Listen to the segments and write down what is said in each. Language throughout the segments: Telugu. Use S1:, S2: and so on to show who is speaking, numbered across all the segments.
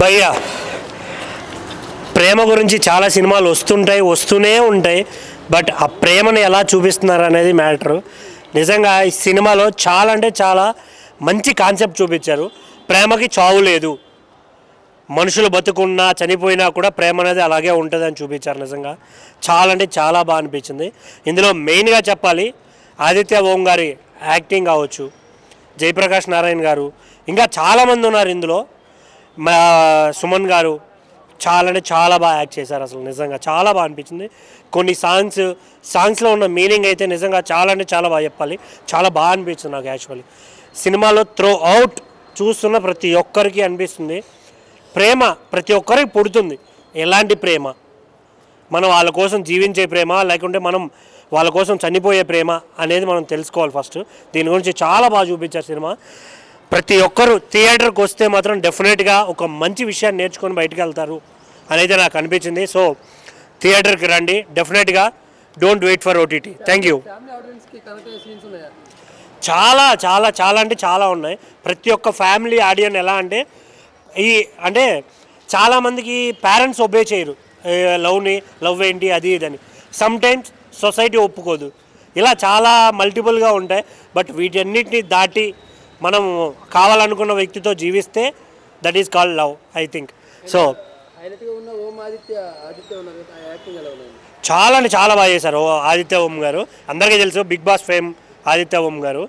S1: భయ్యా ప్రేమ గురించి చాలా సినిమాలు వస్తూనే ఉంటాయి. బట్ ఆ ప్రేమను ఎలా చూపిస్తున్నారు అనేది మ్యాటరు. నిజంగా ఈ సినిమాలో చాలా అంటే చాలా మంచి కాన్సెప్ట్ చూపించారు. ప్రేమకి చావు లేదు, మనుషులు బతుకున్నా చనిపోయినా కూడా ప్రేమ అనేది అలాగే ఉంటుందని చూపించారు. నిజంగా చాలా అంటే చాలా బాగా అనిపించింది. ఇందులో మెయిన్గా చెప్పాలి ఆదిత్య ఓం గారి యాక్టింగ్ కావచ్చు, జయప్రకాష్ నారాయణ గారు, ఇంకా చాలామంది ఉన్నారు ఇందులో. సుమన్ గారు చాలా అంటే చాలా బాగా యాక్ట్ చేశారు. అసలు నిజంగా చాలా బాగా అనిపించింది. కొన్ని సాంగ్స్లో ఉన్న మీనింగ్ అయితే నిజంగా చాలా అంటే చాలా బాగా చెప్పాలి, చాలా బాగా అనిపించింది నాకు. యాక్చువల్లీ సినిమాలో త్రో అవుట్ చూస్తున్న ప్రతి ఒక్కరికి అనిపిస్తుంది ప్రేమ ప్రతి ఒక్కరికి పుడుతుంది. ఎలాంటి ప్రేమ, మనం వాళ్ళ కోసం జీవించే ప్రేమ లేకుంటే మనం వాళ్ళ కోసం చనిపోయే ప్రేమ అనేది మనం తెలుసుకోవాలి ఫస్ట్. దీని గురించి చాలా బాగా చూపించారు సినిమా. ప్రతి ఒక్కరు థియేటర్కి వస్తే మాత్రం డెఫినెట్గా ఒక మంచి విషయాన్ని నేర్చుకొని బయటకు వెళ్తారు అనేది నాకు అనిపించింది. సో థియేటర్కి రండి డెఫినెట్గా, don't wait for OTT. Thank you. చాలా చాలా చాలా అంటే చాలా ఉన్నాయి. ప్రతి ఒక్క ఫ్యామిలీ ఆడియన్స్ ఎలా అంటే చాలామందికి పేరెంట్స్ ఒబే చేయరు, లవ్ ఏంటి అది ఇదని. సమ్ టైమ్స్ సొసైటీ ఒప్పుకోదు, ఇలా చాలా మల్టిపుల్గా ఉంటాయి. బట్ వీటన్నిటిని దాటి మనం కావాలనుకున్న వ్యక్తితో జీవిస్తే that is called love, I think. So చాలా అంటే చాలా బాగా చేశారు ఆదిత్య ఓం గారు. అందరికీ తెలుసు బిగ్ బాస్ ఫేమ్ ఆదిత్య ఓం గారు.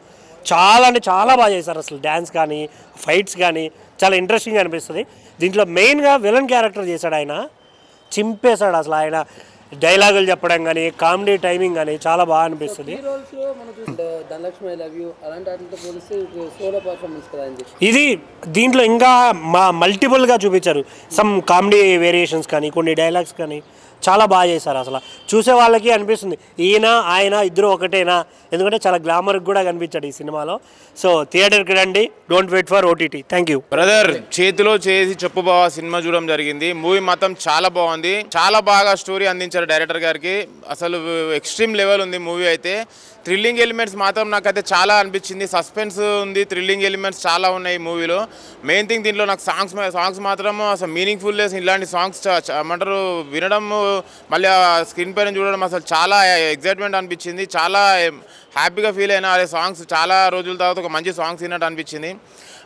S1: చాలా అంటే చాలా బాగా చేశారు. అసలు డ్యాన్స్ కానీ ఫైట్స్ కానీ చాలా ఇంట్రెస్టింగ్ అనిపిస్తుంది. దీంట్లో మెయిన్గా విలన్ క్యారెక్టర్ చేశాడు ఆయన, చింపేశాడు అసలు. ఆయన డైలాగులు చెప్పడం కానీ కామెడీ టైమింగ్ కానీ చాలా బాగా అనిపిస్తుంది. ఇది దీంట్లో ఇంకా మల్టిపుల్గా చూపించారు. సమ్ కామెడీ వేరియేషన్స్ కానీ కొన్ని డైలాగ్స్ కానీ చాలా బాగా చేశారు. అసలు చూసే వాళ్ళకి అనిపిస్తుంది ఈయన ఆయన ఇద్దరు ఒకటేనా, ఎందుకంటే చాలా గ్లామర్కి కూడా కనిపించాడు ఈ సినిమాలో. సో థియేటర్కి రండి, don't wait for OTT. Thank you.
S2: Brother చేతిలో చేసి చెప్పు బావా సినిమా చూడడం జరిగింది. మూవీ మాత్రం చాలా బాగుంది, చాలా బాగా స్టోరీ అందించారు డైరెక్టర్ గారికి. అసలు ఎక్స్ట్రీమ్ లెవెల్ ఉంది మూవీ అయితే. థ్రిల్లింగ్ ఎలిమెంట్స్ మాత్రం నాకైతే చాలా అనిపించింది. సస్పెన్స్ ఉంది, థ్రిల్లింగ్ ఎలిమెంట్స్ చాలా ఉన్నాయి మూవీలో. మెయిన్ థింగ్ దీంట్లో నాకు సాంగ్స్ మాత్రం అసలు మీనింగ్ఫుల్నెస్, ఇలాంటి సాంగ్స్ ఏమంటారు వినడం, మళ్ళీ ఆ స్క్రీన్ పైన చూడడం అసలు చాలా ఎగ్జైట్మెంట్ అనిపించింది. చాలా హ్యాపీగా ఫీల్ అయినా అదే సాంగ్స్ చాలా రోజుల తర్వాత ఒక మంచి సాంగ్స్ విన్నట్టు అనిపించింది.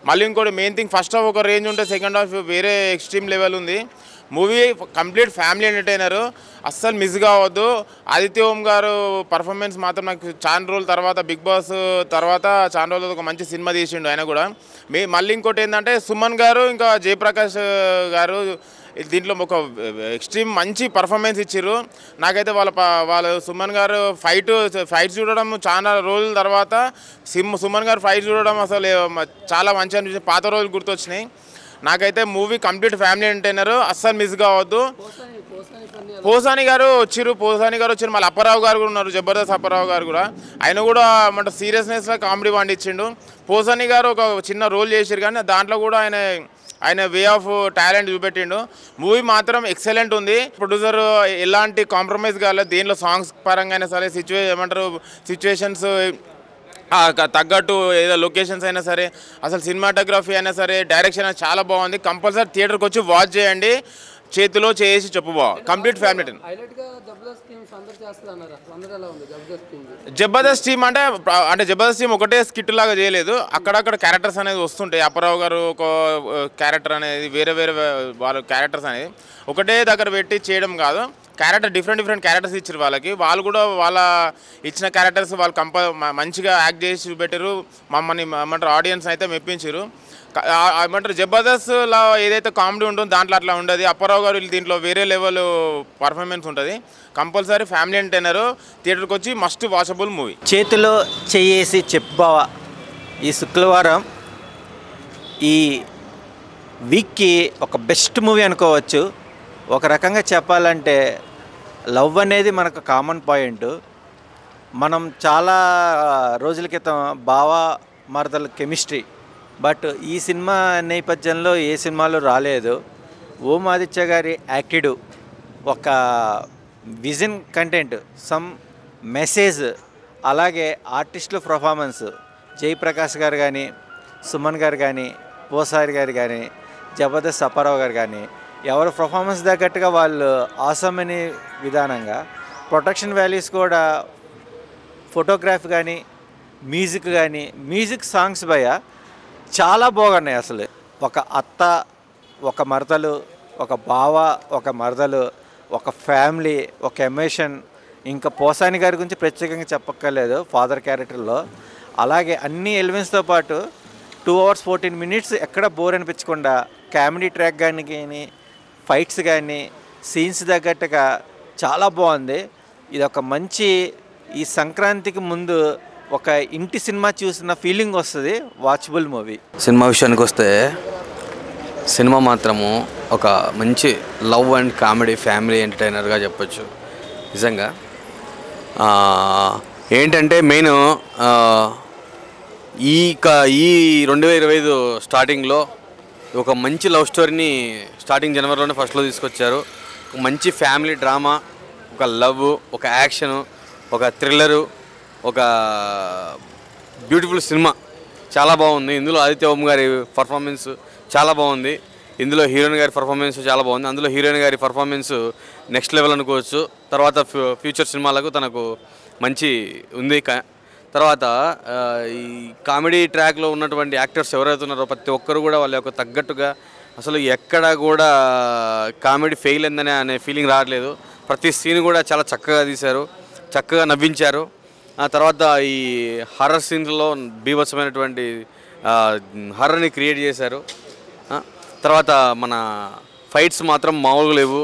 S2: మళ్ళీ ఇంకోటి మెయిన్ థింగ్ ఫస్ట్ హాఫ్ ఒక రేంజ్ ఉంటే సెకండ్ హాఫ్ వేరే ఎక్స్ట్రీమ్ లెవెల్ ఉంది. మూవీ కంప్లీట్ ఫ్యామిలీ ఎంటర్టైనరు, అస్సలు మిస్ కావద్దు. ఆదిత్య ఓం గారు పర్ఫార్మెన్స్ మాత్రం నాకు చాలా రోజుల తర్వాత బిగ్ బాస్ తర్వాత చాలా రోజులు ఒక మంచి సినిమా తీసిండు ఆయన కూడా. మళ్ళీ ఇంకోటి ఏంటంటే సుమన్ గారు ఇంకా జయప్రకాష్ గారు దీంట్లో ఒక ఎక్స్ట్రీమ్ మంచి పర్ఫార్మెన్స్ ఇచ్చారు. నాకైతే వాళ్ళ సుమన్ గారు ఫైట్స్ చూడడం చాలా రోజుల తర్వాత సుమన్ గారు ఫైట్ చూడడం అసలు చాలా మంచి అనిపించింది. పాత రోజులు గుర్తొచ్చినాయి నాకైతే. మూవీ కంప్లీట్ ఫ్యామిలీ ఎంటర్టైనర్, అస్సలు మిస్ కావద్దు. పోసాని గారు వచ్చారు, మళ్ళీ అప్పారావు గారు కూడా ఉన్నారు, జబర్దస్త్ అప్పారావు గారు కూడా. ఆయన కూడా మన సీరియస్నెస్లో కామెడీ పండించిండు. పోసాని గారు ఒక చిన్న రోల్ చేశారు కానీ దాంట్లో కూడా ఆయన వే ఆఫ్ టాలెంట్ చూపెట్టిండు. మూవీ మాత్రం ఎక్సలెంట్ ఉంది. ప్రొడ్యూసర్ ఎలాంటి కాంప్రమైజ్ కాలేదు దేనిలో, సాంగ్స్ పరంగా అయినా సరే, సిచ్యువేషన్స్ తగ్గట్టు ఏదో లొకేషన్స్ అయినా సరే, అసలు సినిమాటోగ్రఫీ అయినా సరే, డైరెక్షన్ అయినా చాలా బాగుంది. కంపల్సరీ థియేటర్కి వచ్చి వాచ్ చేయండి. చేతిలో చేసి చెప్పు బావ, కంప్లీట్ ఫ్యామిలీ. జబర్దస్త్ టీమ్ అంటే జబర్దస్త్ టీమ్ ఒకటే స్కిట్ లాగా చేయలేదు, అక్కడక్కడ క్యారెక్టర్స్ అనేది వస్తుంటాయి. అప్పారావు గారు ఒక క్యారెక్టర్ అనేది, వేరే వాళ్ళ క్యారెక్టర్స్ అనేది ఒకటే దగ్గర పెట్టి చేయడం కాదు. డిఫరెంట్ క్యారెక్టర్స్ ఇచ్చారు వాళ్ళకి. వాళ్ళు కూడా వాళ్ళ ఇచ్చిన క్యారెక్టర్స్ వాళ్ళు మంచిగా యాక్ట్ చేసి చూపెట్టారు. మమ్మల్ని ఏమంటారు ఆడియన్స్ అయితే మెప్పించారు. ఏమంటారు జబర్దస్త్లో ఏదైతే కామెడీ ఉంటుందో దాంట్లో అట్లా ఉండదు. అప్పారావు గారు దీంట్లో వేరే లెవెల్ పర్ఫార్మెన్స్ ఉంటుంది. కంపల్సరీ ఫ్యామిలీ ఎంటర్టైనర్, థియేటర్కి వచ్చి మస్ట్ వాచబుల్ మూవీ.
S3: చేతిలో చేసి చెప్పావా ఈ శుక్రవారం ఈ వీక్కి ఒక బెస్ట్ మూవీ అనుకోవచ్చు. ఒక రకంగా చెప్పాలంటే లవ్ అనేది మనకు కామన్ పాయింట్. మనం చాలా రోజుల క్రితం బావా మరదల కెమిస్ట్రీ, బట్ ఈ సినిమా నేపథ్యంలో ఏ సినిమాలో రాలేదు. ఓం ఆదిత్య గారి యాక్టిడ్, ఒక విజన్ కంటెంట్, సమ్ మెసేజ్, అలాగే ఆర్టిస్టుల పర్ఫార్మెన్స్, జయప్రకాష్ గారు కానీ, సుమన్ గారు కానీ, పోసారి గారు కానీ జబర్దస్త్ అప్పారావు గారు కానీ ఎవరు పర్ఫార్మెన్స్ తగ్గట్టుగా వాళ్ళు ఆసమ్ అనే విధానంగా ప్రొటెక్షన్ వాల్యూస్ కూడా ఫోటోగ్రఫీ కానీ మ్యూజిక్ సాంగ్స్ చాలా బాగున్నాయి. అసలు ఒక అత్త, ఒక మరదలు, ఒక బావ, ఒక మరదలు, ఒక ఫ్యామిలీ, ఒక ఎమోషన్. ఇంకా పోసాని గారి గురించి ప్రత్యేకంగా చెప్పక్కర్లేదు ఫాదర్ క్యారెక్టర్లో. అలాగే అన్ని ఎలిమెంట్స్తో పాటు 2 hours 14 minutes ఎక్కడ బోర్ అనిపించకుండా కామెడీ ట్రాక్ కానీ ఫైట్స్ కానీ సీన్స్ తగ్గట్టుగా చాలా బాగుంది. ఇది ఒక మంచి ఈ సంక్రాంతికి ముందు ఒక ఇంటి సినిమా చూసిన ఫీలింగ్ వస్తుంది. Watchable movie.
S4: సినిమా విషయానికి వస్తే సినిమా మాత్రము ఒక మంచి లవ్ అండ్ కామెడీ ఫ్యామిలీ ఎంటర్టైనర్గా చెప్పొచ్చు. నిజంగా ఏంటంటే మెయిన్ ఈ 2025 స్టార్టింగ్లో ఒక మంచి లవ్ స్టోరీని స్టార్టింగ్ జనవరిలోనే ఫస్ట్లో తీసుకొచ్చారు. ఒక మంచి ఫ్యామిలీ డ్రామా, ఒక లవ్, ఒక యాక్షను, ఒక థ్రిల్లరు, ఒక బ్యూటిఫుల్ సినిమా. చాలా బాగుంది. ఇందులో ఆదిత్య ఓం గారి పర్ఫార్మెన్స్ చాలా బాగుంది. ఇందులో హీరోయిన్ గారి పర్ఫార్మెన్స్ చాలా బాగుంది. అందులో హీరోయిన్ గారి పర్ఫార్మెన్స్ నెక్స్ట్ లెవెల్ అనుకోవచ్చు. తర్వాత ఫ్యూచర్ సినిమాలకు తనకు మంచి ఉంది. తర్వాత ఈ కామెడీ ట్రాక్లో ఉన్నటువంటి యాక్టర్స్ ఎవరైతే ఉన్నారో ప్రతి ఒక్కరు కూడా వాళ్ళ యొక్క తగ్గట్టుగా అసలు ఎక్కడ కూడా కామెడీ ఫెయిల్ అనే ఫీలింగ్ రావట్లేదు. ప్రతి సీన్ కూడా చాలా చక్కగా తీశారు, చక్కగా నవ్వించారు. ఆ తర్వాత ఈ హర్రర్ సీన్స్లో బీభత్సమైనటువంటి హర్రర్ని క్రియేట్ చేశారు. తర్వాత మన ఫైట్స్ మాత్రం మామూలుగా లేవు.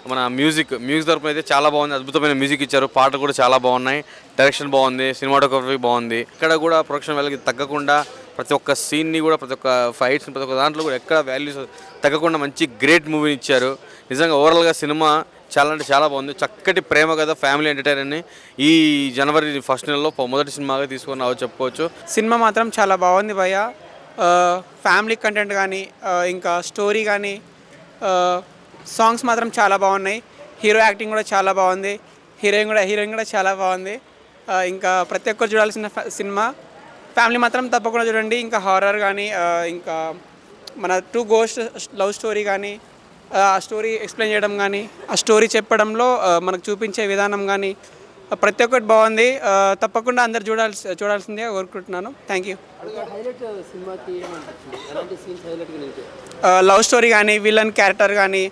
S4: మన మ్యూజిక్ తరపున అయితే చాలా బాగుంది. అద్భుతమైన మ్యూజిక్ ఇచ్చారు. పాటలు కూడా చాలా బాగున్నాయి. డైరెక్షన్ బాగుంది. సినిమాటోగ్రఫీ బాగుంది. ఇక్కడ కూడా ప్రొడక్షన్ వాల్యూకి తగ్గకుండా ప్రతి ఒక్క సీన్ని కూడా, ప్రతి ఒక్క ఫైట్స్, ప్రతి ఒక్క దాంట్లో కూడా ఎక్కడ వాల్యూస్ తగ్గకుండా మంచి గ్రేట్ మూవీని ఇచ్చారు. నిజంగా ఓవరాల్గా సినిమా చాలా అంటే చాలా బాగుంది. చక్కటి ప్రేమ కథ, ఫ్యామిలీ ఎంటర్టైనర్ని ఈ జనవరి 1st నెలలో మొదటి సినిమాగా తీసుకుని చెప్పుకోవచ్చు.
S5: సినిమా మాత్రం చాలా బాగుంది భయ్య. ఫ్యామిలీ కంటెంట్ కానీ, ఇంకా స్టోరీ కానీ, సాంగ్స్ మాత్రం చాలా బాగున్నాయి. హీరో యాక్టింగ్ కూడా చాలా బాగుంది. హీరోయిన్ కూడా చాలా బాగుంది. ఇంకా ప్రతి ఒక్కరు చూడాల్సిన సినిమా. ఫ్యామిలీ మాత్రం తప్పకుండా చూడండి. ఇంకా హారర్ కానీ, ఇంకా మన 2 గోస్ట్ లవ్ స్టోరీ కానీ, ఆ స్టోరీ ఎక్స్ప్లెయిన్ చేయడం కానీ, ఆ స్టోరీ చెప్పడంలో మనకు చూపించే విధానం కానీ ప్రతి ఒక్కటి బాగుంది. తప్పకుండా అందరు చూడాల్సిందే కోరుకుంటున్నాను. Thank you. లవ్ స్టోరీ కానీ, విలన్ క్యారెక్టర్ కానీ,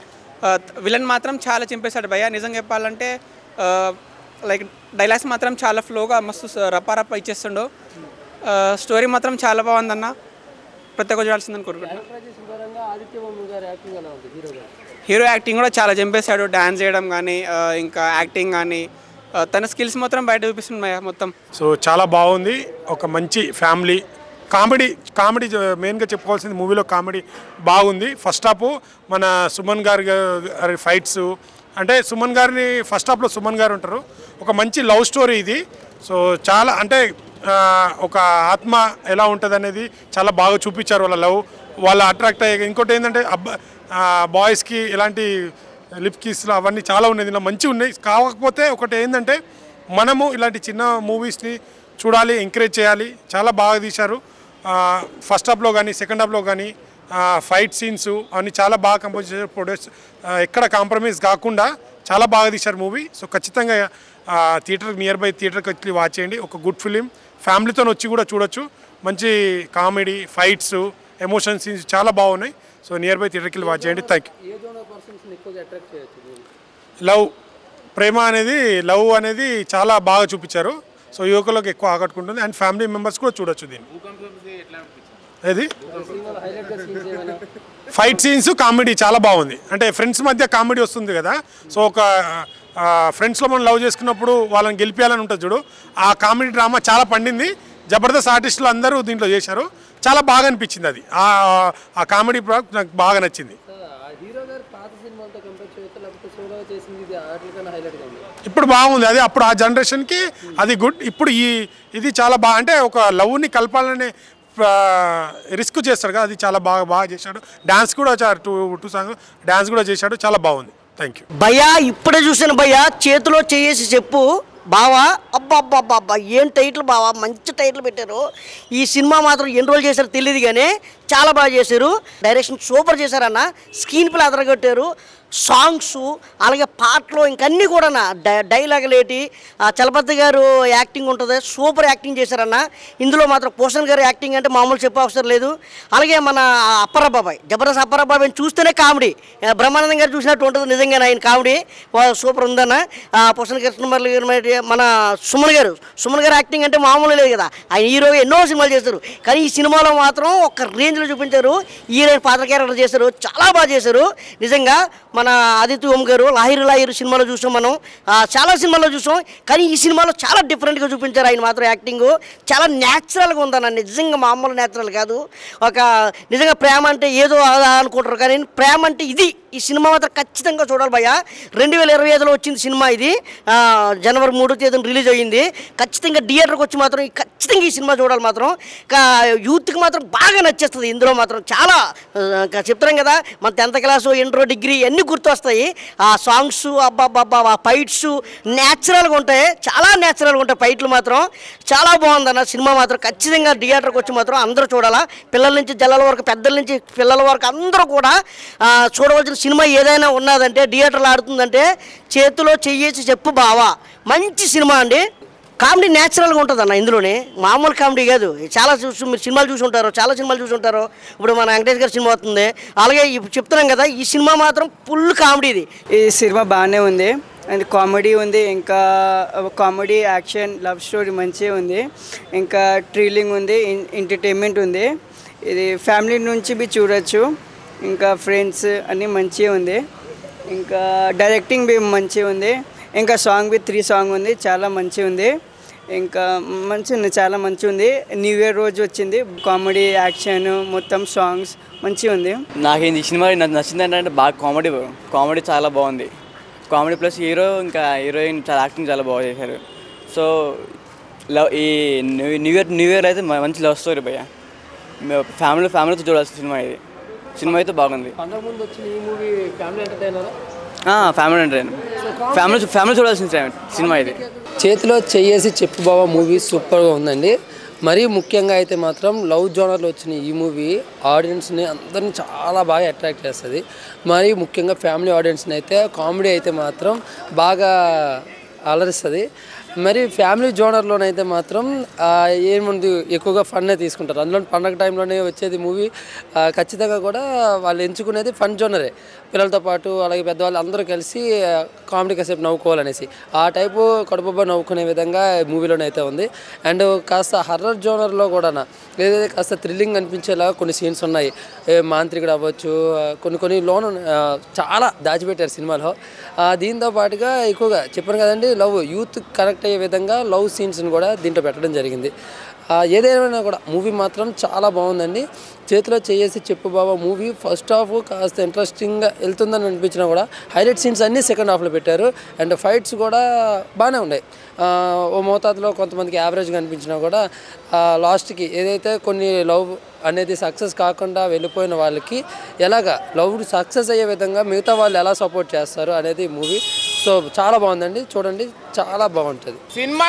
S5: విలన్ మాత్రం చాలా చింపేశాడు భయ్య. నిజంగా చెప్పాలంటే లైక్ డైలాగ్స్ మాత్రం చాలా ఫ్లోగా మస్తు రప్ప ఇచ్చేస్తుండో. స్టోరీ మాత్రం చాలా బాగుందన్న. ప్రతి ఒక్క చూడాల్సిందని కోరుకుంటున్నాను. హీరో యాక్టింగ్ కూడా చాలా చంపేశాడు. డ్యాన్స్ చేయడం కానీ, ఇంకా యాక్టింగ్ కానీ, తన స్కిల్స్ మాత్రం బయట చూపిస్తున్నాయి మొత్తం.
S6: సో చాలా బాగుంది. ఒక మంచి ఫ్యామిలీ కామెడీ మెయిన్గా చెప్పుకోవాల్సింది మూవీలో కామెడీ బాగుంది. ఫస్ట్ హాఫ్ మన సుమన్ గారి ఫైట్స్, అంటే సుమన్ గారిని ఫస్ట్ హాఫ్లో సుమన్ గారు ఉంటారు. ఒక మంచి లవ్ స్టోరీ ఇది. సో చాలా అంటే ఒక ఆత్మ ఎలా ఉంటుంది అనేది చాలా బాగా చూపించారు. వాళ్ళ లవ్, వాళ్ళ అట్రాక్ట్ అయ్యే. ఇంకోటి ఏంటంటే బాయ్స్కి ఇలాంటి లిప్ కిస్లు అవన్నీ చాలా ఉన్నాయి. దీనిలో మంచిగా ఉన్నాయి. కాకపోతే ఒకటి ఏంటంటే మనము ఇలాంటి చిన్న మూవీస్ని చూడాలి, ఎంకరేజ్ చేయాలి. చాలా బాగా తీశారు. ఫస్ట్ హాఫ్లో కానీ, సెకండ్ హాఫ్లో కానీ ఫైట్ సీన్స్ అవన్నీ చాలా బాగా కంపోజ్ చేశారు. ప్రొడ్యూస్ ఎక్కడ కాంప్రమైజ్ కాకుండా చాలా బాగా తీశారు మూవీ. సో ఖచ్చితంగా నియర్ బై థియేటర్కి వచ్చి వాచ్ చేయండి. ఒక గుడ్ ఫిలిం, ఫ్యామిలీతో వచ్చి కూడా చూడొచ్చు. మంచి కామెడీ, ఫైట్స్, ఎమోషన్ సీన్స్ చాలా బాగున్నాయి. సో నియర్ బై థియేటర్కి వెళ్ళి వాచ్ చేయండి. Thank you. ప్రేమ అనేది చాలా బాగా చూపించారు. సో యువకులకు ఎక్కువ ఆకట్టుకుంటుంది. అండ్ ఫ్యామిలీ మెంబర్స్ కూడా చూడొచ్చు దీన్ని. ఏది ఫైట్ సీన్స్, కామెడీ చాలా బాగుంది. అంటే ఫ్రెండ్స్ మధ్య కామెడీ వస్తుంది కదా. సో ఒక ఫ్రెండ్స్లో మనం లవ్ చేసుకున్నప్పుడు వాళ్ళని గెలిపించాలని ఉంటుంది చూడు. ఆ కామెడీ డ్రామా చాలా పండింది. జబర్దస్త్ ఆర్టిస్టులు అందరూ దీంట్లో చేశారు. చాలా బాగా అనిపించింది. అది ఆ కామెడీ ప్రాడక్ట్ నాకు బాగా నచ్చింది. ఇప్పుడు బాగుంది. అది అప్పుడు ఆ జనరేషన్కి అది గుడ్. ఇప్పుడు ఇది చాలా బాగా, అంటే ఒక లవ్ని కలపాలనే రిస్క్ చేస్తాడు కదా, అది చాలా బాగా చేశాడు. డ్యాన్స్ కూడా టూ సాంగ్ డ్యాన్స్ కూడా చేశాడు. చాలా బాగుంది. Thank you.
S7: భయ్యా ఇప్పుడే చూసాను భయ్యా, చేతిలో చేసి చెప్పు బావా. అబ్బా అబ్బా అబ్బా ఏం టైటిల్ బావా, మంచి టైటిల్ పెట్టారు. ఈ సినిమా మాత్రం ఎన్ని రోజులు చేశారో తెలియదు కానీ చాలా బాగా చేశారు. డైరెక్షన్ సూపర్ చేశారన్న. స్క్రీన్ ప్లే అదరగొట్టారు. సాంగ్స్ అలాగే పాటలు ఇంకన్నీ కూడా డైలాగులు ఏంటి, చలపతి గారు యాక్టింగ్ ఉంటుంది, సూపర్ యాక్టింగ్ చేశారన్న. ఇందులో మాత్రం పోషన్ గారు యాక్టింగ్ అంటే మామూలు చెప్పే అవసరం లేదు. అలాగే మన అప్పరబాబాయ్, జబర్దస్త్ అప్పరబాబాయ్ చూస్తేనే కామెడీ, బ్రహ్మానందం గారు చూసినట్టు ఉంటుంది నిజంగా. ఆయన కామెడీ సూపర్ ఉందన్న. పోషన్ కృష్ణమల్లి గారు, మన సుమన్ గారు యాక్టింగ్ అంటే మామూలు లేదు కదా. ఆయన హీరో ఎన్నో సినిమాలు చేశారు, కానీ ఈ సినిమాలో మాత్రం ఒక రేంజ్లో చూపించారు. హీరోయిన్ పాత్ర క్యారెక్టర్ చేశారు, చాలా బాగా చేశారు నిజంగా. మన ఆదిత్య ఓం గారు లాహిరు సినిమాలో చూసాం మనం, చాలా సినిమాల్లో చూసాం, కానీ ఈ సినిమాలో చాలా డిఫరెంట్గా చూపించారు. ఆయన మాత్రం యాక్టింగ్ చాలా న్యాచురల్గా ఉందన్న, నిజంగా మామూలు న్యాచురల్ కాదు. ఒక నిజంగా ప్రేమ అంటే ఏదో అనుకుంటారు, కానీ ప్రేమ అంటే ఇది. ఈ సినిమా మాత్రం ఖచ్చితంగా చూడాలి భయ్య. 2025లో వచ్చింది సినిమా ఇది, జనవరి 3వ తేదీన రిలీజ్ అయ్యింది. ఖచ్చితంగా థియేటర్కి వచ్చి మాత్రం ఖచ్చితంగా ఈ సినిమా చూడాలి మాత్రం. యూత్కి మాత్రం బాగా నచ్చేస్తుంది. ఇందులో మాత్రం చాలా చెప్తాం కదా, మన 10th క్లాసు ఇంటర్ డిగ్రీ అన్నీ గుర్తొస్తాయి. ఆ సాంగ్స్ అబ్బాబ్బాబ్బా, ఆ ఫైట్స్ న్యాచురల్గా ఉంటాయి, చాలా న్యాచురల్గా ఉంటాయి ఫైట్లు మాత్రం. చాలా బాగుందన్న సినిమా మాత్రం. ఖచ్చితంగా థియేటర్కి వచ్చి మాత్రం అందరూ చూడాలా. పిల్లల నుంచి జల్లల వరకు, పెద్దల నుంచి పిల్లల వరకు అందరూ కూడా చూడవలసిన సినిమా ఏదైనా ఉన్నదంటే, థియేటర్లో ఆడుతుందంటే చేతిలో చెయ్యేసి చెప్పు బావా. మంచి సినిమా అండి. కామెడీ న్యాచురల్గా ఉంటుంది అన్న ఇందులోనే, మామూలు కామెడీ కాదు. చాలా మీరు సినిమాలు చూసి ఉంటారు, చాలా సినిమాలు చూసి ఉంటారు. ఇప్పుడు మన వెంకటేష్ గారి సినిమా వస్తుంది, అలాగే ఇప్పుడు చెప్తున్నాం కదా, ఈ సినిమా మాత్రం ఫుల్ కామెడీ. ఇది
S8: ఈ సినిమా బాగానే ఉంది, అండ్ కామెడీ ఉంది, ఇంకా కామెడీ, యాక్షన్, లవ్ స్టోరీ మంచిగా ఉంది, ఇంకా థ్రిల్లింగ్ ఉంది, ఎంటర్టైన్మెంట్ ఉంది. ఇది ఫ్యామిలీ నుంచి బి చూడొచ్చు, ఇంకా ఫ్రెండ్స్ అన్నీ మంచిగా ఉంది, ఇంకా డైరెక్టింగ్ బి మంచిగా ఉంది, ఇంకా సాంగ్ బి 3 సాంగ్ ఉంది, చాలా మంచిగా ఉంది, ఇంకా మంచిగా ఉంది, చాలా మంచిగా ఉంది. న్యూ ఇయర్ రోజు వచ్చింది. కామెడీ, యాక్షన్, మొత్తం సాంగ్స్ మంచిగా ఉంది.
S9: నాకు ఈ సినిమా నచ్చింది ఏంటంటే బాగా కామెడీ చాలా బాగుంది. కామెడీ ప్లస్ హీరో ఇంకా హీరోయిన్ చాలా యాక్టింగ్ చాలా బాగా చేశారు. సో ఈ న్యూ ఇయర్ అయితే మంచి లవ్ స్టోరీ భయ్య. ఫ్యామిలీతో చూడాల్సిన సినిమా ఇది. సినిమా అయితే బాగుంది. ఫ్యామిలీ ఎంటర్టైనర్, ఫ్యామిలీ చూడాల్సిన సినిమా ఇది.
S10: చేతిలో చెయ్యేసి చెప్పు బావ మూవీ సూపర్గా ఉందండి. మరీ ముఖ్యంగా అయితే మాత్రం లవ్ జోనర్లో వచ్చిన ఈ మూవీ ఆడియన్స్ని అందరిని చాలా బాగా అట్రాక్ట్ చేస్తుంది. మరీ ముఖ్యంగా ఫ్యామిలీ ఆడియన్స్ని అయితే కామెడీ అయితే మాత్రం బాగా అలరిస్తుంది. మరి ఫ్యామిలీ జోనర్లోనైతే మాత్రం ఏముంది, ఎక్కువగా ఫన్నే తీసుకుంటారు. అందులో పండగ టైంలోనే వచ్చేది మూవీ. ఖచ్చితంగా కూడా వాళ్ళు ఎంచుకునేది ఫన్ జోనరే, పిల్లలతో పాటు అలాగే పెద్దవాళ్ళు అందరూ కలిసి కామెడీ కాసేపు నవ్వుకోవాలనేసి ఆ టైపు కడుపుబ్బా నవ్వుకునే విధంగా మూవీలోనైతే ఉంది. అండ్ కాస్త హర్రర్ జోనర్లో కూడా ఏదైతే కాస్త థ్రిల్లింగ్ అనిపించేలా కొన్ని సీన్స్ ఉన్నాయి. మాంత్రికుడు అవ్వచ్చు, కొన్ని లోను చాలా దాచిపెట్టారు సినిమాలో. దీంతో పాటుగా ఎక్కువగా చెప్పాను కదండి, యూత్ కనెక్ట్ అయ్యే విధంగా లవ్ సీన్స్ని కూడా దీంట్లో పెట్టడం జరిగింది. ఏదైనా కూడా మూవీ మాత్రం చాలా బాగుందండి. చేతిలో చేసి చెప్పు బాబా మూవీ ఫస్ట్ హాఫ్ కాస్త ఇంట్రెస్టింగ్గా వెళ్తుందని అనిపించినా కూడా హైలైట్ సీన్స్ అన్నీ సెకండ్ హాఫ్లో పెట్టారు. అండ్ ఫైట్స్ కూడా బాగానే ఉన్నాయి. ఓ మోతాదులో కొంతమందికి యావరేజ్గా అనిపించినా కూడా లాస్ట్కి ఏదైతే కొన్ని లవ్ అనేది సక్సెస్ కాకుండా వెళ్ళిపోయిన వాళ్ళకి ఎలాగా లవ్ సక్సెస్ అయ్యే విధంగా మిగతా వాళ్ళు ఎలా సపోర్ట్ చేస్తారు అనేది మూవీ. సో చాలా బాగుందండి, చూడండి, చాలా బాగుంటుంది
S2: సినిమా.